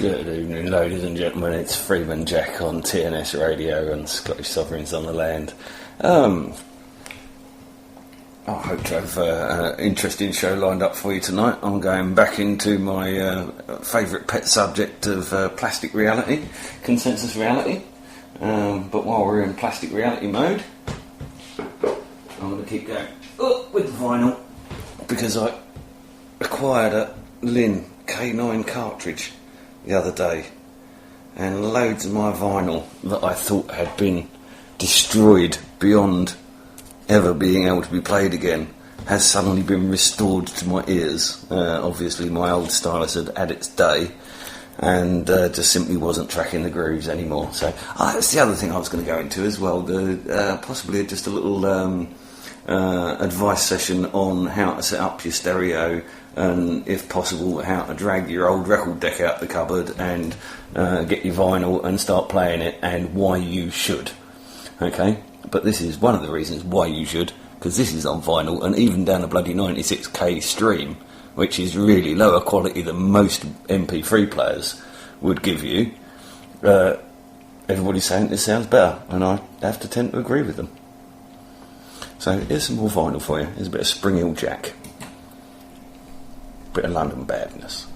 Good evening, ladies and gentlemen. It's Freeman Jack on TNS Radio and Scottish Sovereigns on the Land. I hope to have an interesting show lined up for you tonight. I'm going back into my favourite pet subject of plastic reality, consensus reality. But while we're in plastic reality mode, I'm going to keep going with the vinyl, because I acquired a Lin K9 cartridge the other day, and loads of my vinyl that I thought had been destroyed beyond ever being able to be played again has suddenly been restored to my ears. Obviously my old stylus had its day and just simply wasn't tracking the grooves anymore. So that's the other thing I was going to go into as well, possibly just a little advice session on how to set up your stereo, and if possible how to drag your old record deck out the cupboard and get your vinyl and start playing it, and why you should. Okay, but this is one of the reasons why you should, because this is on vinyl, and even down a bloody 96k stream, which is really lower quality than most MP3 players would give you, everybody's saying this sounds better, and I have to tend to agree with them. So here's some more vinyl for you. Here's a bit of Spring Hill Jack. Bit of London badness.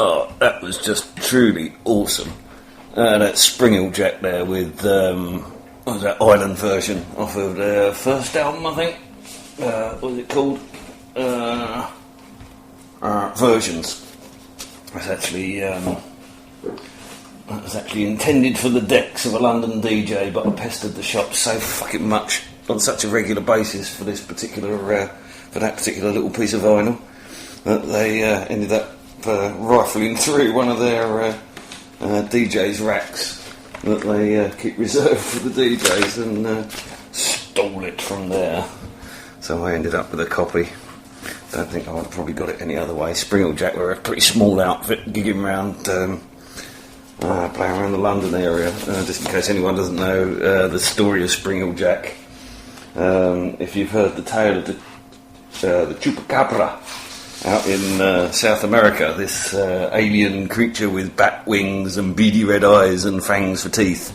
Oh, that was just truly awesome. That Spring Hill Jack there with, what was that, Island version off of their first album, I think. What was it called? Versions. That's actually, that was actually intended for the decks of a London DJ, but I pestered the shop so fucking much on such a regular basis for this particular, for that particular little piece of vinyl, that they ended up rifling through one of their DJ's racks that they keep reserved for the DJs, and stole it from there. So I ended up with a copy. Don't think I would have probably got it any other way. Spring Hill Jack were a pretty small outfit, gigging around, playing around the London area. Just in case anyone doesn't know the story of Spring Hill Jack, if you've heard the tale of the chupacabra out in South America, this alien creature with bat wings and beady red eyes and fangs for teeth,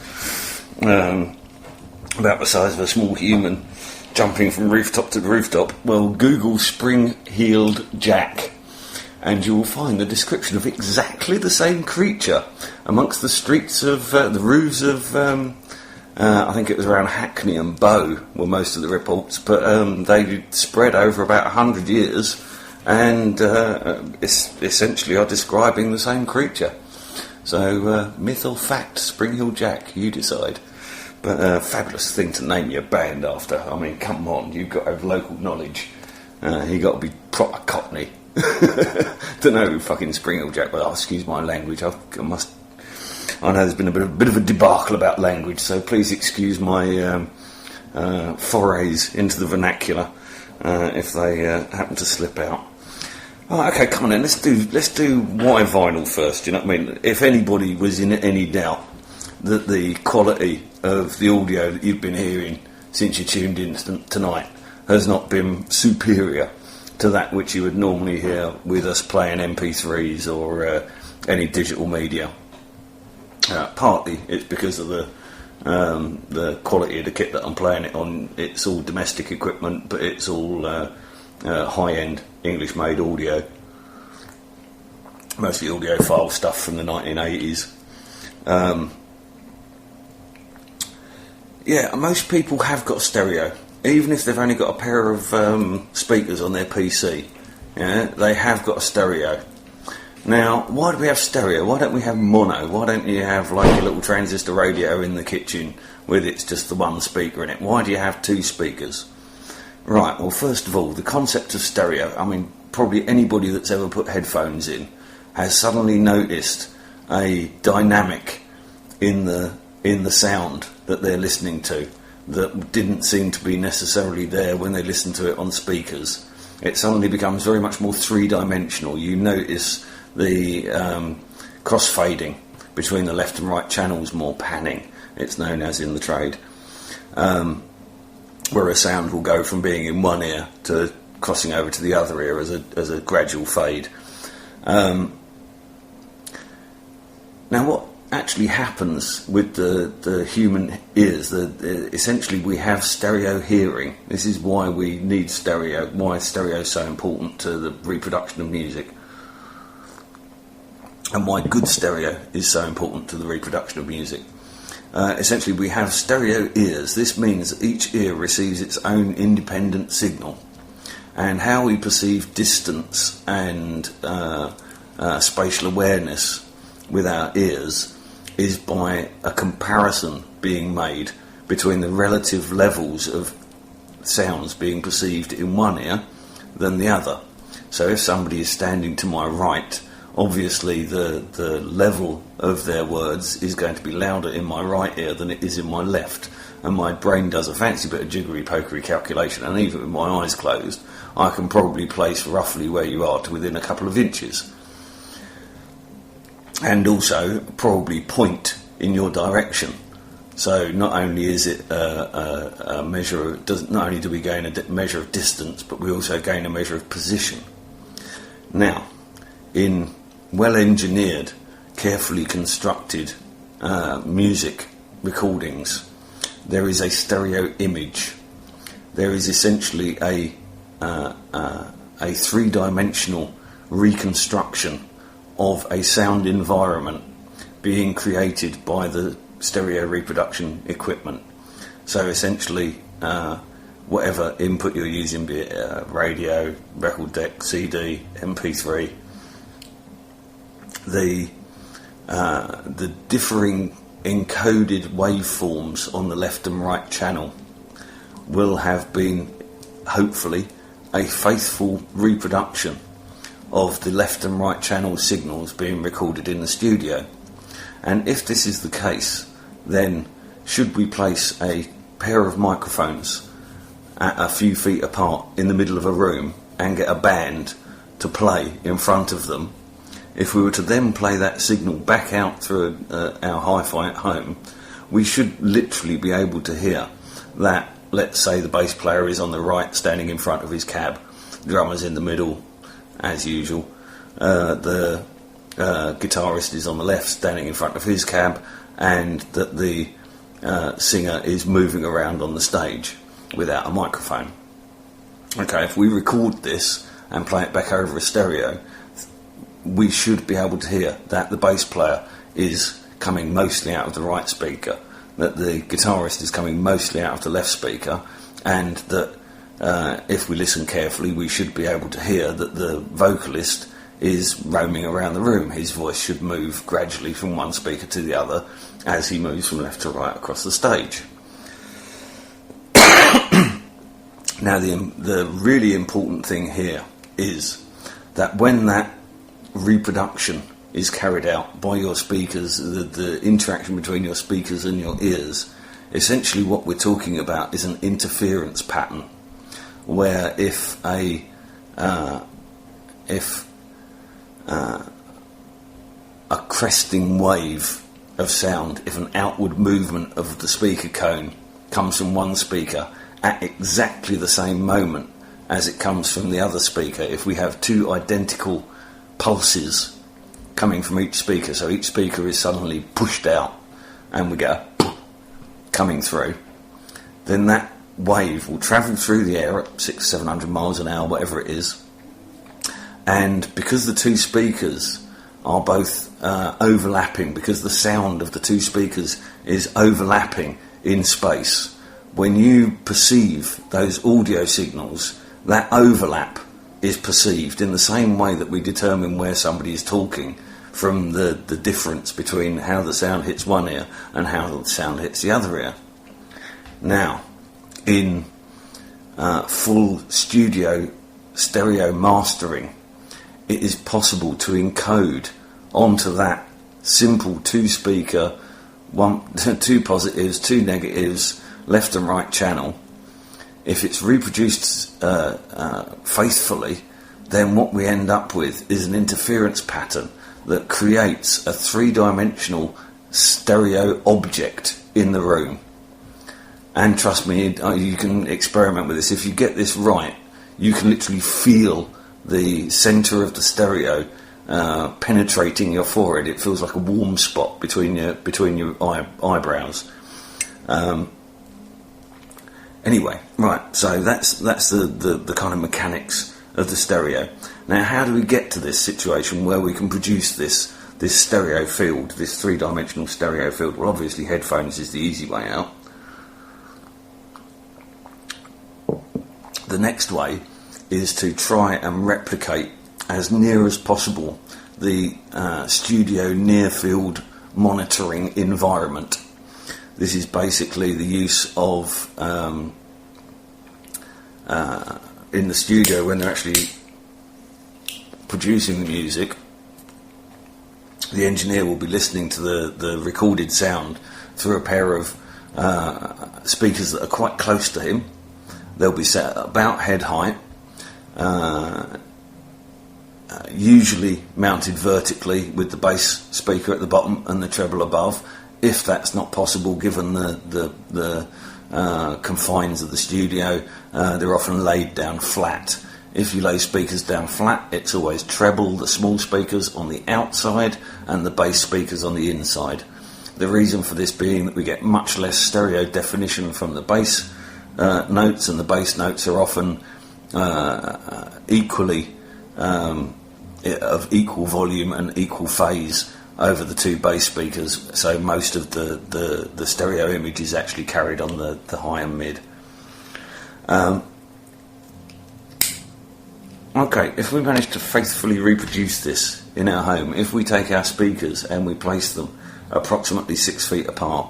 about the size of a small human, jumping from rooftop to rooftop. Well, Google spring-heeled Jack, and you will find the description of exactly the same creature amongst the streets of the roofs of, I think it was around Hackney and Bow were most of the reports, but they spread over about 100 years, and essentially are describing the same creature. So, myth or fact, Spring Hill Jack, you decide. But fabulous thing to name your band after. I mean, come on, you've got to have local knowledge. You've got to be proper Cockney to know who fucking Spring Hill Jack was. Oh, excuse my language, I know there's been a bit of a debacle about language, so please excuse my forays into the vernacular if they happen to slip out. Oh, okay, come on then, let's do why vinyl first, you know what I mean? If anybody was in any doubt that the quality of the audio that you've been hearing since you tuned in tonight has not been superior to that which you would normally hear with us playing MP3s or any digital media, partly it's because of the quality of the kit that I'm playing it on. It's all domestic equipment, but it's all high-end English-made audio, mostly audiophile stuff from the 1980s. Yeah, most people have got stereo, even if they've only got a pair of speakers on their PC. Yeah, they have got a stereo. Now, why do we have stereo? Why don't we have mono? Why don't you have like a little transistor radio in the kitchen with it's just the one speaker in it? Why do you have two speakers? Right, well, first of all, the concept of stereo, I mean, probably anybody that's ever put headphones in has suddenly noticed a dynamic in the sound that they're listening to that didn't seem to be necessarily there when they listened to it on speakers. It suddenly becomes very much more three-dimensional. You notice the crossfading between the left and right channels, more panning, it's known as in the trade, where a sound will go from being in one ear to crossing over to the other ear as a gradual fade. Now, what actually happens with the human ears, essentially we have stereo hearing. This is why we need stereo, why stereo is so important to the reproduction of music, and why good stereo is so important to the reproduction of music. Essentially we have stereo ears. This means that each ear receives its own independent signal, and how we perceive distance and spatial awareness with our ears is by a comparison being made between the relative levels of sounds being perceived in one ear than the other. So if somebody is standing to my right, obviously the level of their words is going to be louder in my right ear than it is in my left, and my brain does a fancy bit of jiggery-pokery calculation, and even with my eyes closed I can probably place roughly where you are to within a couple of inches, and also probably point in your direction. So not only is it a measure of, not only do we gain a measure of distance, but we also gain a measure of position. Now, in well-engineered, carefully constructed music recordings, there is a stereo image. There is essentially a three-dimensional reconstruction of a sound environment being created by the stereo reproduction equipment. So essentially, whatever input you're using, be it radio, record deck, CD, MP3, the differing encoded waveforms on the left and right channel will have been, hopefully, a faithful reproduction of the left and right channel signals being recorded in the studio. And if this is the case, then should we place a pair of microphones at a few feet apart in the middle of a room and get a band to play in front of them, if we were to then play that signal back out through our hi-fi at home, we should literally be able to hear that, let's say the bass player is on the right standing in front of his cab, the drummer's in the middle as usual, the guitarist is on the left standing in front of his cab, and that the singer is moving around on the stage without a microphone. Okay, if we record this and play it back over a stereo, we should be able to hear that the bass player is coming mostly out of the right speaker, that the guitarist is coming mostly out of the left speaker, and that if we listen carefully we should be able to hear that the vocalist is roaming around the room. His voice should move gradually from one speaker to the other as he moves from left to right across the stage. Now the really important thing here is that when that reproduction is carried out by your speakers, the interaction between your speakers and your ears, essentially what we're talking about is an interference pattern, where if a cresting wave of sound, if an outward movement of the speaker cone comes from one speaker at exactly the same moment as it comes from the other speaker, if we have two identical pulses coming from each speaker, so each speaker is suddenly pushed out and we get a coming through, then that wave will travel through the air at 600-700 miles an hour, whatever it is, and because the two speakers are both overlapping, because the sound of the two speakers is overlapping in space, when you perceive those audio signals, that overlap is perceived in the same way that we determine where somebody is talking from the difference between how the sound hits one ear and how the sound hits the other ear. Now, in full studio stereo mastering, it is possible to encode onto that simple two-speaker, two positives, two negatives, left and right channel. If it's reproduced faithfully, then what we end up with is an interference pattern that creates a three-dimensional stereo object in the room. And trust me, you can experiment with this. If you get this right, you can literally feel the centre of the stereo penetrating your forehead. It feels like a warm spot between your eyebrows. Anyway, right. So that's the kind of mechanics of the stereo. Now, how do we get to this situation where we can produce this stereo field, this three-dimensional stereo field? Well, obviously, headphones is the easy way out. The next way is to try and replicate as near as possible the studio near-field monitoring environment. This is basically the use of, in the studio when they're actually producing the music, the engineer will be listening to the recorded sound through a pair of speakers that are quite close to him. They'll be set at about head height, usually mounted vertically with the bass speaker at the bottom and the treble above. If that's not possible, given the confines of the studio, they're often laid down flat. If you lay speakers down flat, it's always treble, the small speakers on the outside and the bass speakers on the inside. The reason for this being that we get much less stereo definition from the bass notes, and the bass notes are often equally of equal volume and equal phase over the two bass speakers, so most of the stereo image is actually carried on the high and mid. Okay, if we manage to faithfully reproduce this in our home, if we take our speakers and we place them approximately 6 feet apart,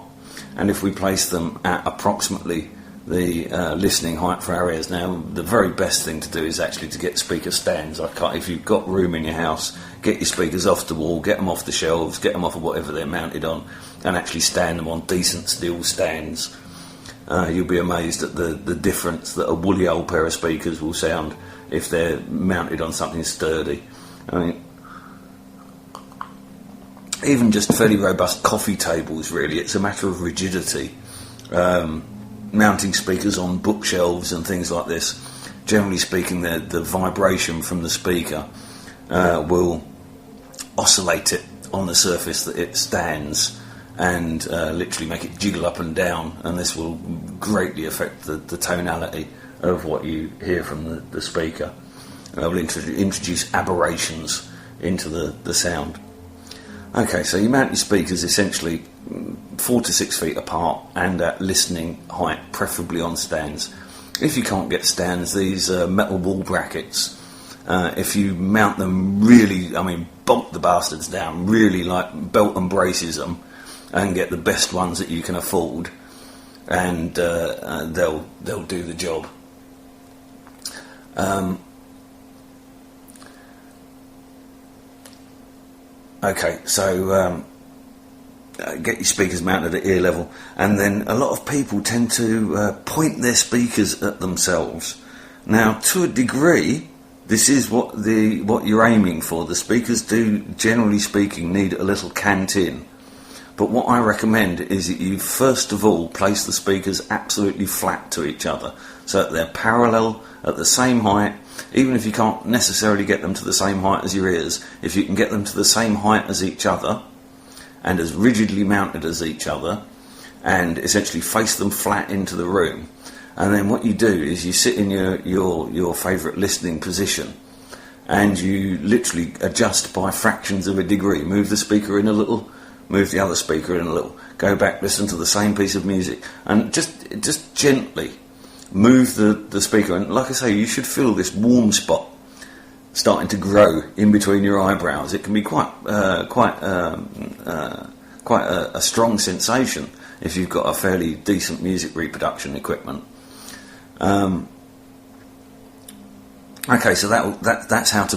and if we place them at approximately the listening height for our ears. Now, the very best thing to do is actually to get speaker stands. If you've got room in your house, get your speakers off the wall, get them off the shelves, get them off of whatever they're mounted on, and actually stand them on decent steel stands. You'll be amazed at the difference that a woolly old pair of speakers will sound if they're mounted on something sturdy. I mean, even just fairly robust coffee tables, really, it's a matter of rigidity. Mounting speakers on bookshelves and things like this, generally speaking, the vibration from the speaker will oscillate it on the surface that it stands and literally make it jiggle up and down, and this will greatly affect the tonality of what you hear from the speaker. It will introduce aberrations into the sound. Okay, so you mount your speakers essentially 4 to 6 feet apart and at listening height, preferably on stands. If you can't get stands, these metal wall brackets, if you mount them really, bolt the bastards down, really like belt and braces them, and get the best ones that you can afford, and they'll do the job. Okay, so get your speakers mounted at ear level, and then a lot of people tend to point their speakers at themselves. Now, to a degree, this is what you're aiming for. The speakers do, generally speaking, need a little cant in. But what I recommend is that you first of all place the speakers absolutely flat to each other, so that they're parallel, at the same height. Even if you can't necessarily get them to the same height as your ears, if you can get them to the same height as each other and as rigidly mounted as each other, and essentially face them flat into the room, and then what you do is you sit in your favourite listening position and you literally adjust by fractions of a degree. Move the speaker in a little, move the other speaker in a little, go back, listen to the same piece of music, and just gently move the speaker. And like I say, you should feel this warm spot starting to grow in between your eyebrows. It can be quite a strong sensation if you've got a fairly decent music reproduction equipment. Okay, so that's how to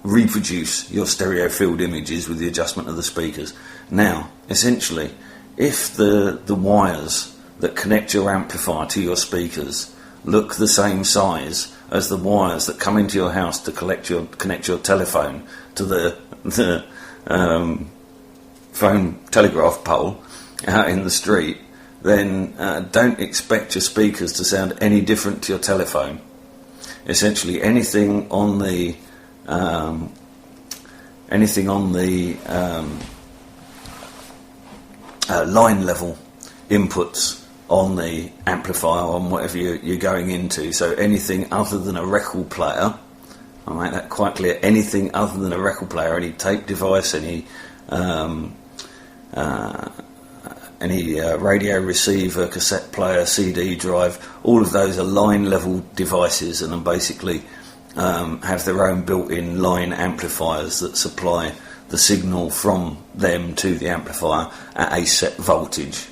reproduce your stereo field images with the adjustment of the speakers. Now, essentially, if the wires that connect your amplifier to your speakers look the same size as the wires that come into your house to connect your telephone to the phone telegraph pole out in the street, then don't expect your speakers to sound any different to your telephone. Essentially, anything on the line level inputs on the amplifier, on whatever you're going into, so anything other than a record player, I'll make that quite clear, anything other than a record player, any tape device, any radio receiver, cassette player, CD drive, all of those are line level devices, and then basically have their own built-in line amplifiers that supply the signal from them to the amplifier at a set voltage.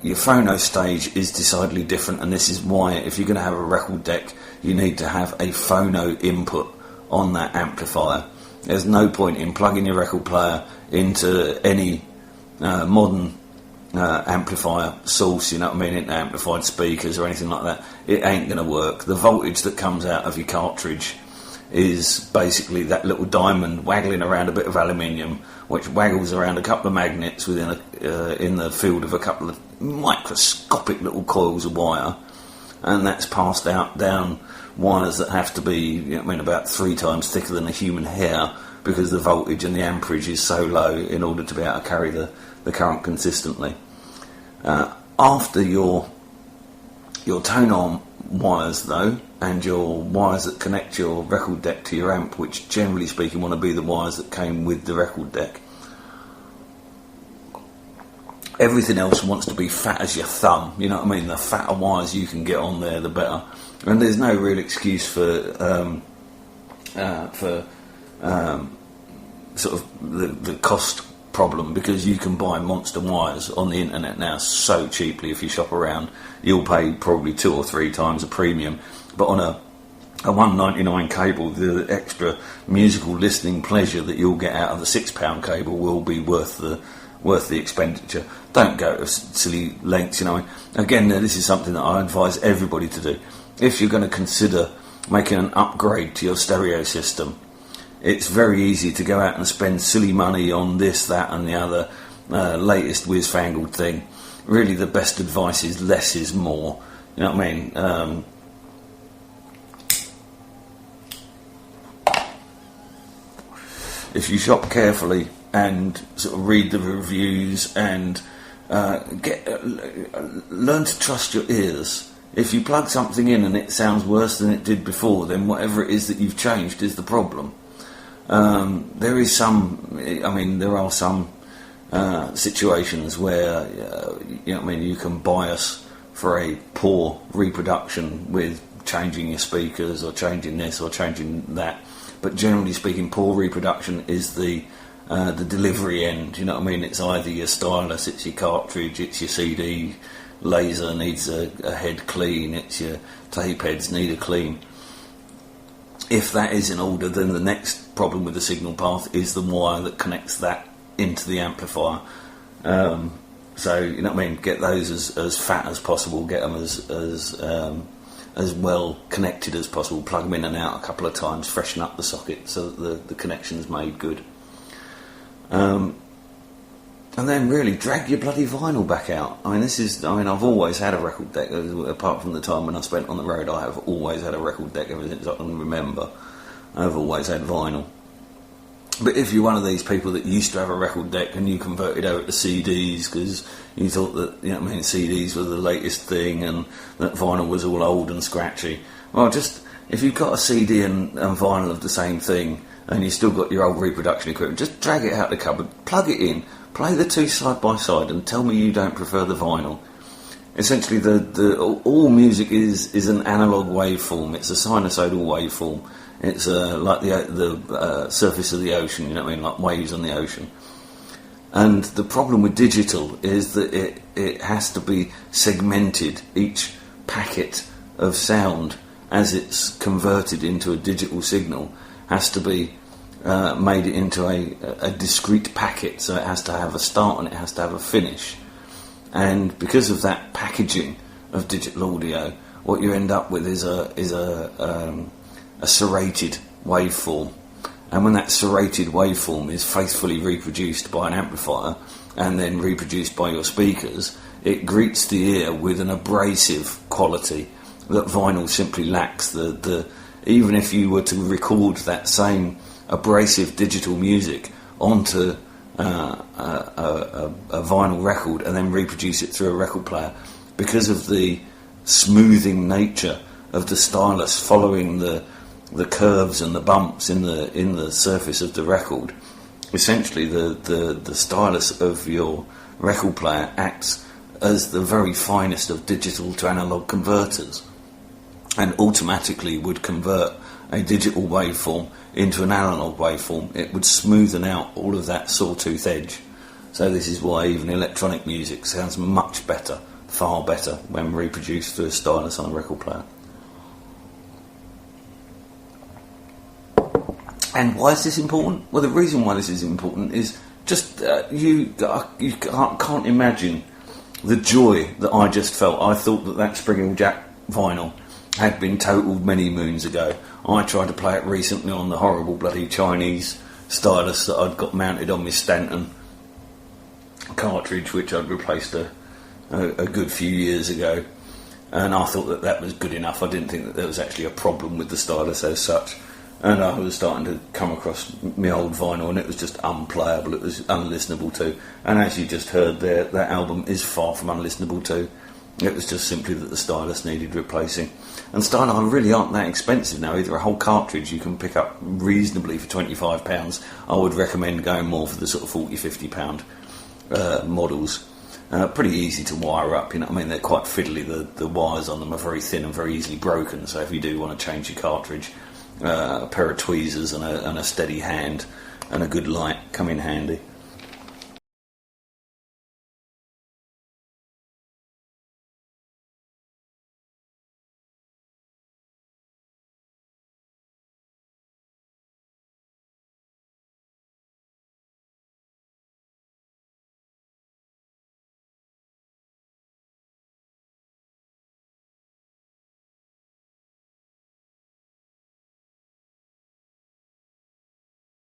Your phono stage is decidedly different, and this is why if you're going to have a record deck, you need to have a phono input on that amplifier. There's no point in plugging your record player into any modern amplifier source, you know what I mean, into amplified speakers or anything like that. It ain't going to work. The voltage that comes out of your cartridge is basically that little diamond waggling around a bit of aluminium, which waggles around a couple of magnets within in the field of a couple of microscopic little coils of wire, and that's passed out down wires that have to be, you know what I mean, about 3 times thicker than a human hair, because the voltage and the amperage is so low in order to be able to carry the current consistently. After your tone arm wires, though, and your wires that connect your record deck to your amp, which generally speaking want to be the wires that came with the record deck, everything else wants to be fat as your thumb, you know what I mean? The fatter wires you can get on there, the better. And there's no real excuse for sort of the cost problem, because you can buy monster wires on the internet now so cheaply. If you shop around, you'll pay probably 2 or 3 times a premium, but on a $1.99 cable, the extra musical listening pleasure that you'll get out of the £6 cable will be worth the expenditure. Don't go to silly lengths, you know. Again, this is something that I advise everybody to do. If you're going to consider making an upgrade to your stereo system, it's very easy to go out and spend silly money on this, that and the other latest whiz-fangled thing. Really, the best advice is less is more. You know what I mean? If you shop carefully and sort of read the reviews and learn to trust your ears. If you plug something in and it sounds worse than it did before, then whatever it is that you've changed is the problem. There are some situations where you know what I mean, you can bias for a poor reproduction with changing your speakers or changing this or changing that. But generally speaking, poor reproduction is the delivery end. You know what I mean? It's either your stylus, it's your cartridge, it's your CD laser needs a head clean, it's your tape heads need a clean. If that is in order, then the next problem with the signal path is the wire that connects that into the amplifier. So, you know what I mean, get those as fat as possible, get them as well connected as possible, plug them in and out a couple of times, freshen up the socket so that the connection's made good. And then really drag your bloody vinyl back out. I've always had a record deck, apart from the time when I spent on the road. I have always had a record deck ever since I can remember. I've always had vinyl. But if you're one of these people that used to have a record deck and you converted over to CDs because you thought that, you know what I mean, CDs were the latest thing and that vinyl was all old and scratchy, well, just if you've got a CD and vinyl of the same thing and you've still got your old reproduction equipment, just drag it out the cupboard, plug it in, play the two side by side and tell me you don't prefer the vinyl. Essentially, all music is an analogue waveform. It's a sinusoidal waveform. It's like the surface of the ocean, you know what I mean, like waves on the ocean. And the problem with digital is that it has to be segmented. Each packet of sound as it's converted into a digital signal has to be made into a discrete packet, so it has to have a start and it has to have a finish. And because of that packaging of digital audio, what you end up with is a serrated waveform. And when that serrated waveform is faithfully reproduced by an amplifier and then reproduced by your speakers, it greets the ear with an abrasive quality that vinyl simply lacks. Even if you were to record that same abrasive digital music onto a vinyl record and then reproduce it through a record player, because of the smoothing nature of the stylus following the curves and the bumps in the surface of the record, essentially the stylus of your record player acts as the very finest of digital to analog converters, and automatically would convert a digital waveform into an analog waveform. It would smoothen out all of that sawtooth edge. So this is why even electronic music sounds much better, far better, when reproduced through a stylus on a record player. And why is this important? Well, the reason why this is important is just you can't imagine the joy that I just felt. I thought that Spring Jack vinyl had been totaled many moons ago. I tried to play it recently on the horrible bloody Chinese stylus that I'd got mounted on my Stanton cartridge, which I'd replaced a good few years ago, and I thought that was good enough. I didn't think that there was actually a problem with the stylus as such, and I was starting to come across my old vinyl and it was just unplayable, it was unlistenable to. And as you just heard there, that album is far from unlistenable to. It was just simply that the stylus needed replacing. And stylus really aren't that expensive now either. A whole cartridge you can pick up reasonably for £25. I would recommend going more for the sort of £40-50 models. Pretty easy to wire up, you know. I mean, they're quite fiddly. The wires on them are very thin and very easily broken. So if you do want to change your cartridge, a pair of tweezers and a steady hand and a good light come in handy.